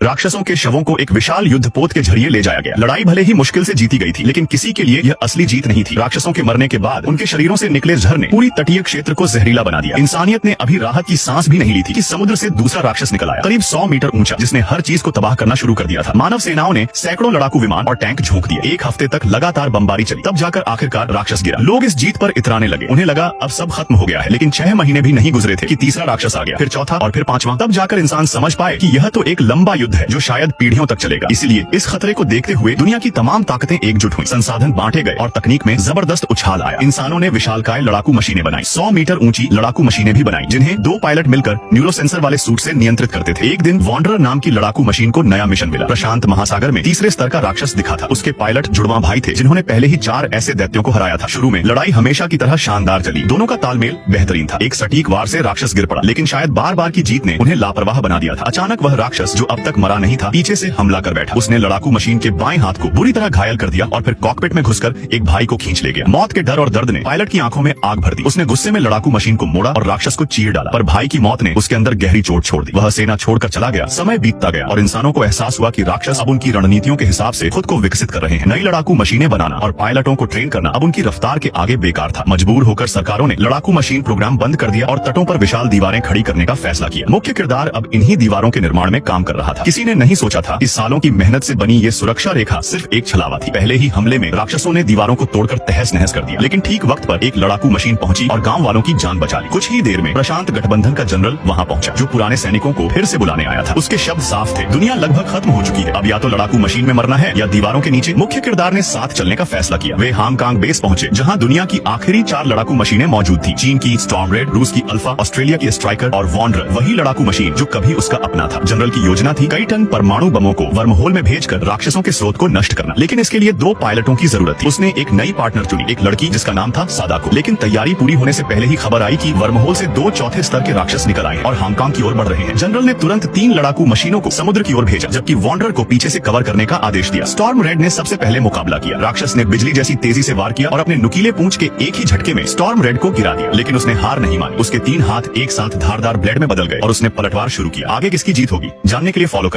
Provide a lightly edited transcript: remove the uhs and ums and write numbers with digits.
राक्षसों के शवों को एक विशाल युद्धपोत के जरिए ले जाया गया। लड़ाई भले ही मुश्किल से जीती गई थी, लेकिन किसी के लिए यह असली जीत नहीं थी। राक्षसों के मरने के बाद उनके शरीरों से निकले जहर ने पूरी तटीय क्षेत्र को जहरीला बना दिया। इंसानियत ने अभी राहत की सांस भी नहीं ली थी कि समुद्र से दूसरा राक्षस निकल आया, करीब 100 मीटर ऊंचा, जिसने हर चीज को तबाह करना शुरू कर दिया था। मानव सेनाओं ने सैकड़ों लड़ाकू विमान और टैंक झोंक दिए। एक हफ्ते तक लगातार बमबारी चली, तब जाकर आखिरकार राक्षस गिरा। लोग इस जीत पर इतराने लगे। उन्हें लगा अब सब खत्म हो गया है, लेकिन 6 महीने भी नहीं गुजरे थे कि तीसरा राक्षस आ गया, फिर चौथा और फिर पांचवा। तब जाकर इंसान समझ पाए कि यह तो एक लंबा युद्ध है जो शायद पीढ़ियों तक चलेगा। इसलिए इस खतरे को देखते हुए दुनिया की तमाम ताकतें एकजुट हुई, संसाधन बांटे गए और तकनीक में जबरदस्त उछाल आया। इंसानों ने विशालकाय लड़ाकू मशीनें बनाई, 100 मीटर ऊंची लड़ाकू मशीनें भी बनाई, जिन्हें 2 पायलट मिलकर न्यूरो सेंसर वाले सूट से नियंत्रित करते थे। एक दिन वॉन्डरर नाम की लड़ाकू मशीन को नया मिशन मिला। प्रशांत महासागर में तीसरे स्तर का राक्षस दिखा था। उसके पायलट जुड़वा भाई थे, जिन्होंने पहले ही 4 ऐसे दैत्यों को हराया था। शुरू में लड़ाई हमेशा की तरह शानदार चली, दोनों का तालमेल बेहतरीन था। एक सटीक वार से राक्षस गिर पड़ा, लेकिन शायद बार बार की जीत ने उन्हें लापरवाह बना दिया था। अचानक वह राक्षस जो अब तक मरा नहीं था, पीछे से हमला कर बैठा। उसने लड़ाकू मशीन के बाएं हाथ को बुरी तरह घायल कर दिया और फिर कॉकपिट में घुसकर एक भाई को खींच ले गया। मौत के डर और दर्द ने पायलट की आंखों में आग भर दी। उसने गुस्से में लड़ाकू मशीन को मोड़ा और राक्षस को चीर डाला, पर भाई की मौत ने उसके अंदर गहरी चोट छोड़ दी। वह सेना छोड़कर चला गया। समय बीतता गया और इंसानों को एहसास हुआ कि राक्षस अब उनकी रणनीतियों के हिसाब से खुद को विकसित कर रहे हैं। नई लड़ाकू मशीनें बनाना और पायलटों को ट्रेन करना अब उनकी रफ्तार के आगे बेकार था। मजबूर होकर सरकारों ने लड़ाकू मशीन प्रोग्राम बंद कर दिया और तटों पर विशाल दीवारें खड़ी करने का फैसला किया। मुख्य किरदार अब इन्हीं दीवारों के निर्माण में काम कर रहा था। किसी ने नहीं सोचा था कि सालों की मेहनत से बनी ये सुरक्षा रेखा सिर्फ एक छलावा थी। पहले ही हमले में राक्षसों ने दीवारों को तोड़कर तहस नहस कर दिया, लेकिन ठीक वक्त पर एक लड़ाकू मशीन पहुंची और गांव वालों की जान बचा ली। कुछ ही देर में प्रशांत गठबंधन का जनरल वहां पहुंचा, जो पुराने सैनिकों को फिर से बुलाने आया था। उसके शब्द साफ थे, दुनिया लगभग खत्म हो चुकी है, अब या तो लड़ाकू मशीन में मरना है या दीवारों के नीचे। मुख्य किरदार ने साथ चलने का फैसला किया। वे हांगकांग बेस पहुंचे, जहां दुनिया की आखिरी 4 लड़ाकू मशीनें मौजूद थी। चीन की स्टॉर्म रेड, रूस की अल्फा, ऑस्ट्रेलिया की स्ट्राइकर और वॉन्डरर, वही लड़ाकू मशीन जो कभी उसका अपना था। जनरल की योजना थी कई टन परमाणु बमों को वर्महोल में भेजकर राक्षसों के स्रोत को नष्ट करना, लेकिन इसके लिए 2 पायलटों की जरूरत थी। उसने एक नई पार्टनर चुनी, एक लड़की जिसका नाम था सादाको। लेकिन तैयारी पूरी होने से पहले ही खबर आई कि वर्महोल से 2 चौथे स्तर के राक्षस निकल आए और हांगकांग की ओर बढ़ रहे हैं। जनरल ने तुरंत 3 लड़ाकू मशीनों को समुद्र की ओर भेजा, जबकि वॉन्डरर को पीछे से कवर करने का आदेश दिया। स्टॉर्म रेड ने सबसे पहले मुकाबला किया। राक्षस ने बिजली जैसी तेजी से वार किया और अपने नुकीले पूंछ के एक ही झटके में स्टॉर्म रेड को गिरा दिया, लेकिन उसने हार नहीं मानी। उसके 3 हाथ एक साथ धारदार ब्लेड में बदल गए और उसने पलटवार शुरू किया। आगे किसकी जीत होगी, जानने के लिए फॉलो करें।